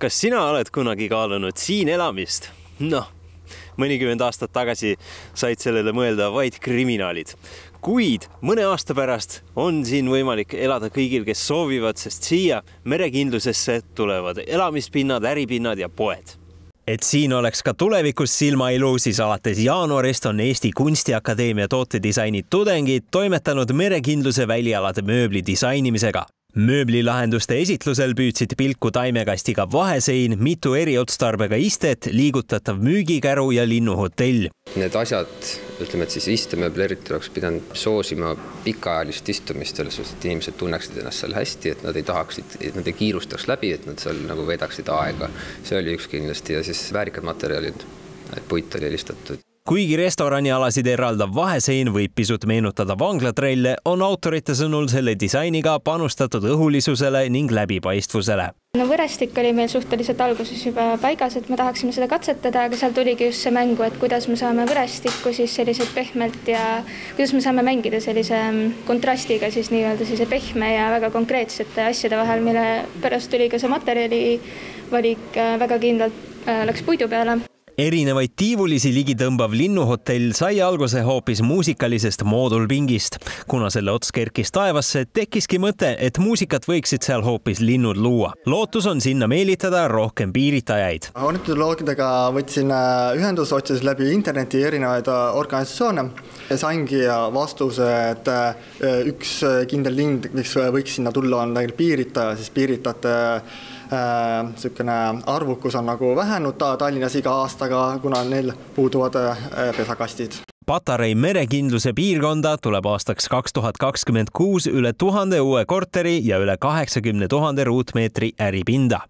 Kas sina oled kunagi kaalunud siin elamist? Noh, mõnikümmend aastat tagasi said sellele mõelda vaid kriminaalid. Kuid mõne aasta pärast on siin võimalik elada kõigil, kes soovivad, sest siia merekindlusesse tulevad elamispinnad, äripinnad ja poed. Et siin oleks ka tulevikus silmailu, siis alates jaanuarist on Eesti Kunstiakadeemia tootedisaini tudengid toimetanud merekindluse välialade mööbli disainimisega. Mööblilahenduste esitlusel püüdsid pilku taimekastiga vahesein, mitu eriotstarbega istet, liigutatav müügikäru ja linnuhotell. Need asjad, ütleme, et siis istemööbli eriti oleks pidanud soosima pikaajalist istumist, et inimesed tunneksid ennast seal hästi, et nad ei tahaksid, et nad ei kiirustaks läbi, et nad seal nagu vedaksid aega. See oli üks kindlasti ja siis väärikad materjalid, et puit oli listatud. Kuigi restoranialasid eraldav vahesein võib pisut meenutada vanglatrelle, on autorite sõnul selle disainiga panustatud õhulisusele ning läbipaistvusele. No võrestik oli meil suhteliselt alguses juba paigas, et me tahaksime seda katsetada, aga seal tuligi just see mängu, et kuidas me saame võrestikku siis selliselt pehmelt ja kuidas me saame mängida sellise kontrastiga siis nii-öelda sellise pehme ja väga konkreetsete asjade vahel, mille pärast tuli ka see materjali valik väga kindlalt läks puidu peale. Erinevaid tiivulisi ligi tõmbav linnuhotell sai alguse hoopis muusikalisest moodulpingist. Kuna selle ots kerkis taevasse, tekkiski mõte, et muusikat võiksid seal hoopis linnud luua. Lootus on sinna meelitada rohkem piiritajaid. Ornitoloogidega võtsin ühendus, otsisin läbi interneti erinevaid organisatsioone ja saingi vastuse, et üks kindel lind, mis võiks sinna tulla, on piiritaja, siis piiritajate arvukus on nagu vähenud Tallinnas iga aastaga, kuna neil puuduvad pesakastid. Patarei merekindluse piirkonda tuleb aastaks 2026 üle 1000 uue korteri ja üle 80 000 ruutmeetri äripinda.